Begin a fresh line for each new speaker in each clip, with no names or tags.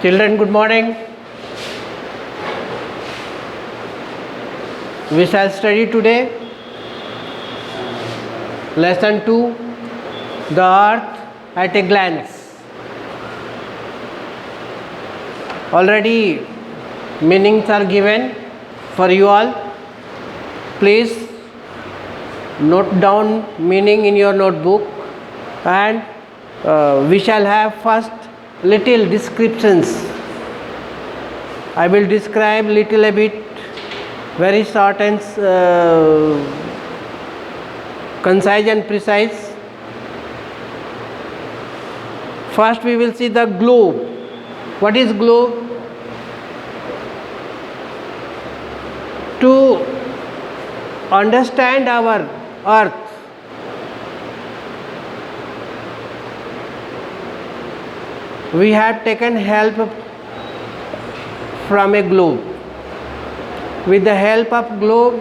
Children, good morning. We shall study today lesson 2, the earth at a glance. Already meanings are given for you all. Please note down meaning in your notebook, and we shall have first little descriptions. I will describe little a bit, very short and concise and precise. First we will see the globe. What is globe? To understand our earth, we have taken help from a globe. With the help of globe,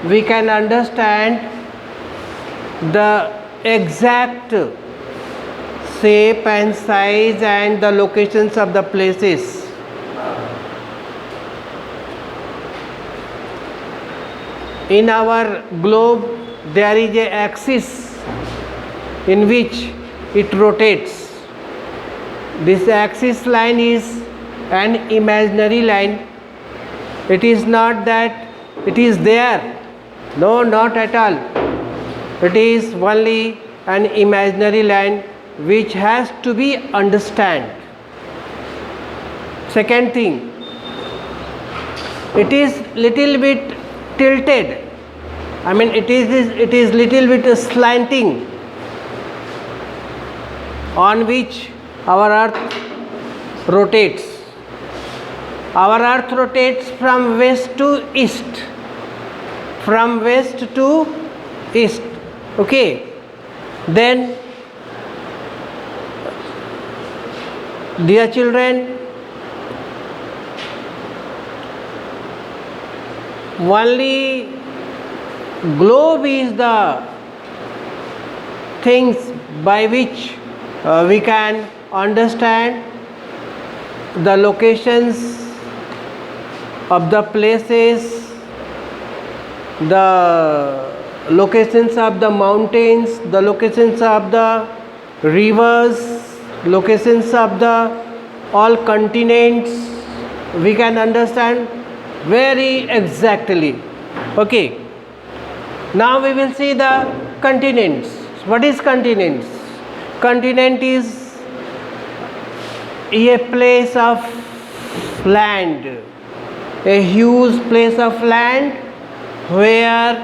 we can understand the exact shape and size and the locations of the places. In our globe, there is an axis in which it rotates. This axis line is an imaginary line. It is not that it is there. No, not at all. It is only an imaginary line which has to be understood. Second thing, it is little bit tilted. I mean, it is little bit slanting, on which our earth rotates. Our earth rotates from west to east. From west to east. Okay. Then, dear children, only globe is the things by which we can understand the locations of the places, the locations of the mountains, the locations of the rivers, locations of the all continents. We can understand very exactly. Okay. Now we will see the continents. What is continents? Continent is a place of land, a huge place of land where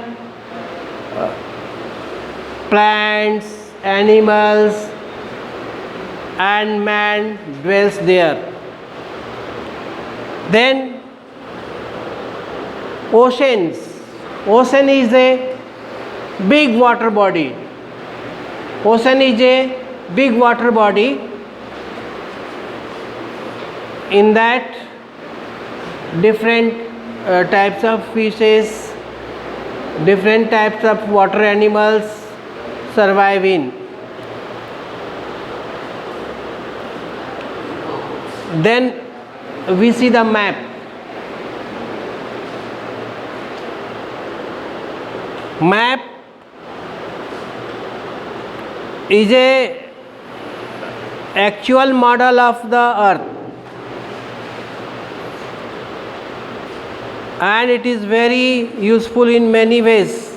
plants, animals and man dwells there. Then oceans. Ocean is a big water body. Ocean is a big water body. In that, different types of fishes, different types of water animals survive in. Then we see the map. Map is a actual model of the earth, and it is very useful in many ways.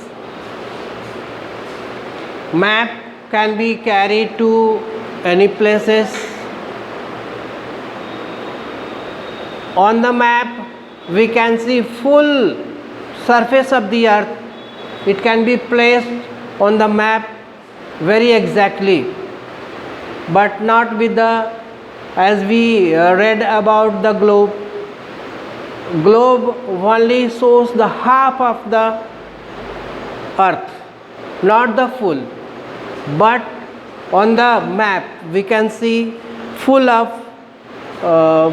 Map can be carried to any places. On the map we can see full surface of the earth. It can be placed on the map very exactly, but not with the, as we read about the globe. Globe only shows the half of the earth, not the full. But on the map we can see full of the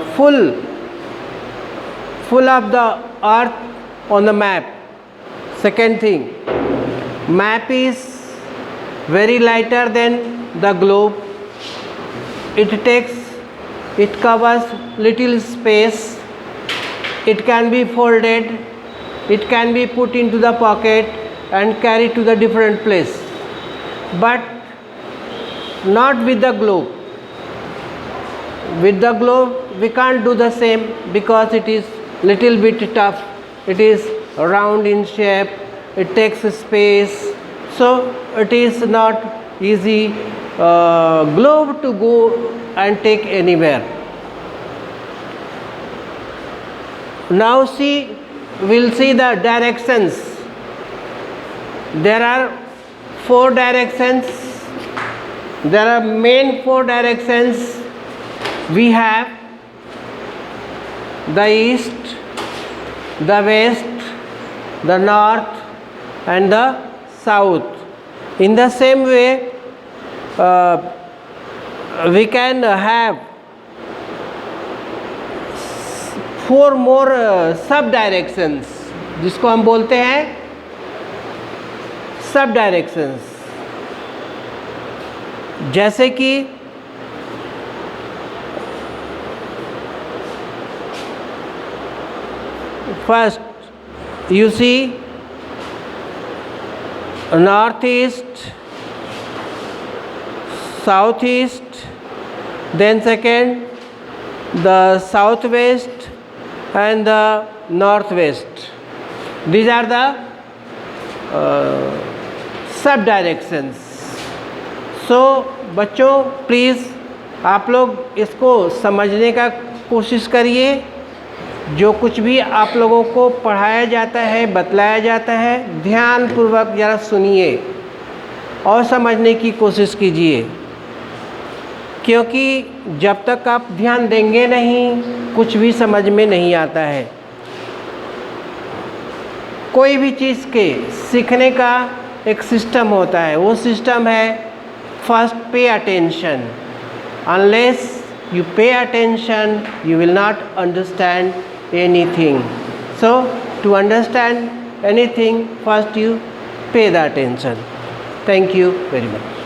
earth on the map. Second thing, map is very lighter than the globe. it covers little space, it can be folded, it can be put into the pocket and carried to the different place, but not with the globe. With the globe we can't do the same because it is little bit tough, it is round in shape, it takes space, so it is not easy globe to go and take anywhere. Now we'll see the directions. There are 4 directions. There are main 4 directions. We have the east, the west, the north and the south. In the same way, we can have 4 more सब directions, जिसको हम बोलते हैं सब directions. जैसे कि first you see northeast, southeast, then second the southwest and the northwest. These are the सब directions. सो बच्चों प्लीज़ आप लोग इसको समझने का कोशिश करिए. जो कुछ भी आप लोगों को पढ़ाया जाता है, बतलाया जाता है, ध्यानपूर्वक ज़रा सुनिए और समझने की कोशिश कीजिए, क्योंकि जब तक आप ध्यान देंगे नहीं कुछ भी समझ में नहीं आता है. कोई भी चीज़ के सीखने का एक सिस्टम होता है, वो सिस्टम है first pay attention. Unless you pay attention you will not understand anything. So to understand anything first you pay the attention. Thank you very much.